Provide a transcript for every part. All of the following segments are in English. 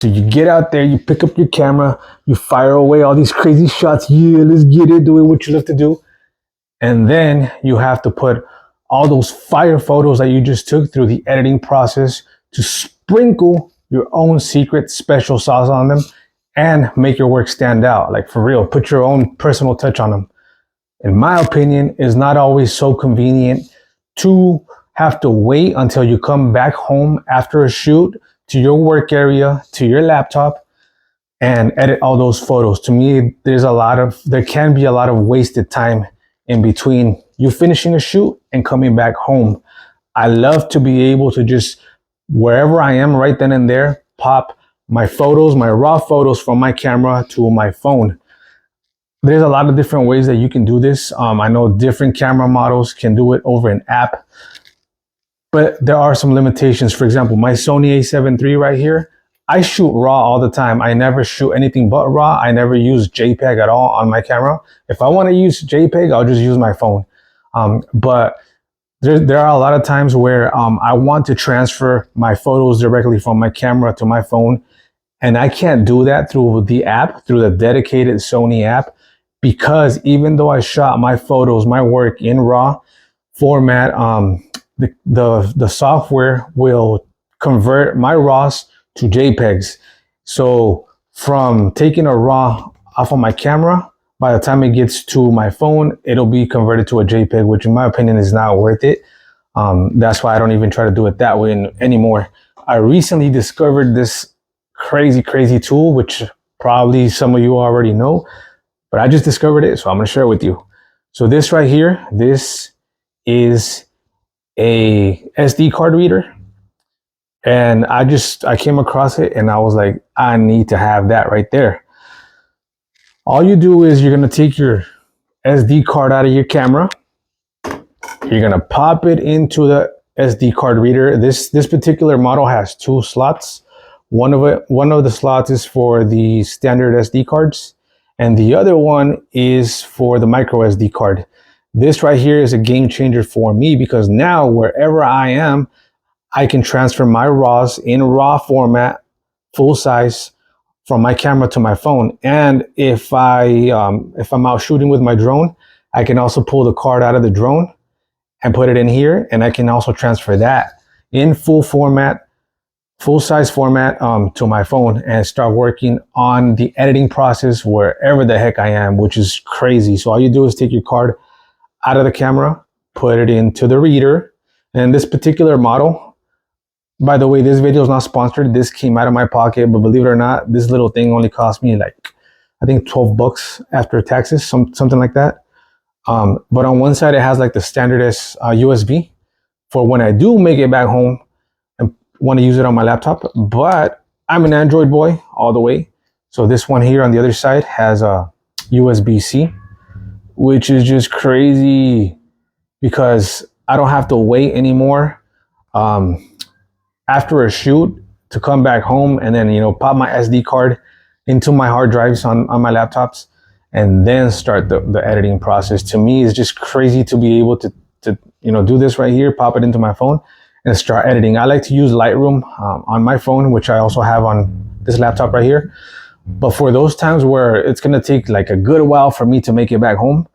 So you get out there, you pick up your camera, you fire away all these crazy shots. Yeah, let's get it, do it what you love to do. And then you have to put all those fire photos that you just took through the editing process to sprinkle your own secret special sauce on them and make your work stand out. Like for real, put your own personal touch on them. In my opinion, it's not always so convenient to have to wait until you come back home after a shoot to your work area, to your laptop, and edit all those photos. To me, there can be a lot of wasted time in between you finishing a shoot and coming back home. I love to be able to just, wherever I am right then and there, pop my photos, my raw photos from my camera to my phone. There's a lot of different ways that you can do this. I know different camera models can do it over an app, but there are some limitations. For example, my Sony a7 III right here, I shoot RAW all the time. I never shoot anything but RAW. I never use JPEG at all on my camera. If I want to use JPEG, I'll just use my phone. But there are a lot of times where I want to transfer my photos directly from my camera to my phone, and I can't do that through the app, through the dedicated Sony app, because even though I shot my photos, my work in RAW format, the software will convert my RAWs to JPEGs. So from taking a RAW off of my camera, by the time it gets to my phone, it'll be converted to a JPEG, which in my opinion is not worth it. That's why I don't even try to do it that way anymore. I recently discovered this crazy tool, which probably some of you already know, but I just discovered it, so I'm gonna share it with you. So this right here, this is a SD card reader. And I came across it and I was like, I need to have that right there. All you do is you're gonna take your SD card out of your camera. You're gonna pop it into the SD card reader. This particular model has two slots. One of the slots is for the standard SD cards, and the other one is for the micro SD card. This right here is a game changer for me because now wherever I am, I can transfer my RAWs in RAW format, full size, from my camera to my phone. And if I'm out shooting with my drone, I can also pull the card out of the drone and put it in here, and I can also transfer that in full size format to my phone and start working on the editing process wherever the heck I am, which is crazy. So all you do is take your card out of the camera, put it into the reader, and this particular model, by the way, this video is not sponsored. This came out of my pocket, but believe it or not, this little thing only cost me like, I think 12 bucks after taxes, something like that. But on one side, it has like the standard USB for when I do make it back home and want to use it on my laptop. But I'm an Android boy all the way. So this one here on the other side has a USB-C, which is just crazy because I don't have to wait anymore. After a shoot to come back home and then, pop my SD card into my hard drives on my laptops and then start the editing process. To me, it's just crazy to be able to do this right here, pop it into my phone and start editing. I like to use Lightroom on my phone, which I also have on this laptop right here. But for those times where it's going to take like a good while for me to make it back home,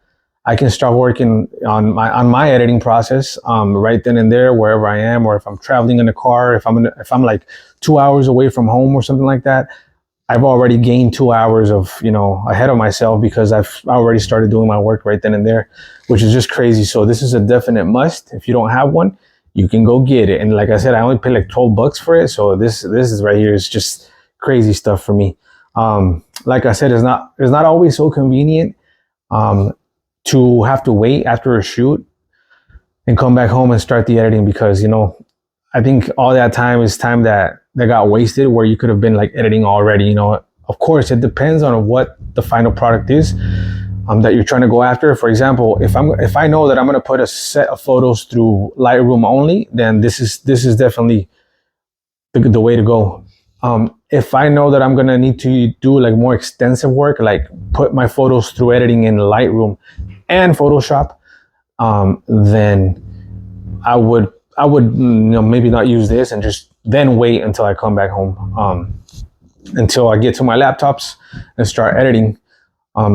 I can start working on my editing process right then and there, wherever I am, or if I'm traveling in a car, if I'm like 2 hours away from home or something like that, I've already gained 2 hours of ahead of myself because I've already started doing my work right then and there, which is just crazy. So this is a definite must. If you don't have one, you can go get it. And like I said, I only paid like 12 bucks for it, so this is right here is just crazy stuff for me. Like I said, it's not always so convenient to have to wait after a shoot and come back home and start the editing because, I think all that time is time that got wasted where you could have been like editing already. Of course, it depends on what the final product is that you're trying to go after. For example, if I know that I'm going to put a set of photos through Lightroom only, then this is definitely the way to go. If I know that I'm gonna need to do like more extensive work, like put my photos through editing in Lightroom and Photoshop, then I would maybe not use this and just then wait until I come back home. until I get to my laptops and start editing.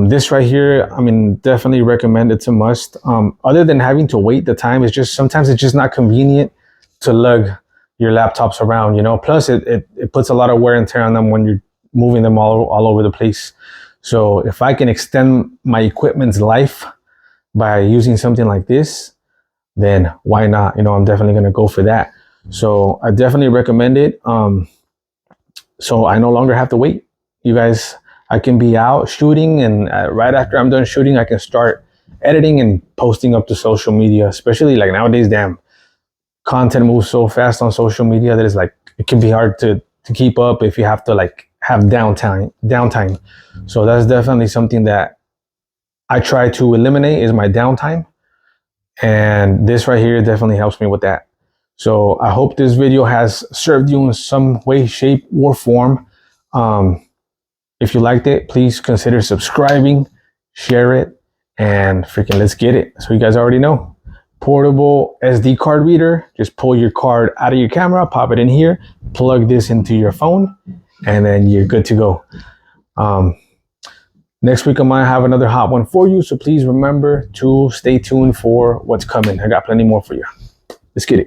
This right here, I mean, definitely recommend. It's a must. Other than having to wait the time, it's just sometimes it's just not convenient to lug your laptops around, you know. Plus, it puts a lot of wear and tear on them when you're moving them all over the place. So if I can extend my equipment's life by using something like this, then why not? You know, I'm definitely gonna go for that. So I definitely recommend it. So I no longer have to wait. You guys, I can be out shooting, and right after I'm done shooting, I can start editing and posting up to social media. Especially like nowadays, damn, content moves so fast on social media that it's like it can be hard to keep up if you have to like have downtime. So that's definitely something that I try to eliminate, is my downtime, and this right here definitely helps me with that. So I hope this video has served you in some way, shape, or form. If you liked it, please consider subscribing, share it, and freaking let's get it. So you guys already know, portable SD card reader. Just pull your card out of your camera, pop it in here, plug this into your phone, and then you're good to go. Next week I might have another hot one for you, so please remember to stay tuned for what's coming. I got plenty more for you. Let's get it.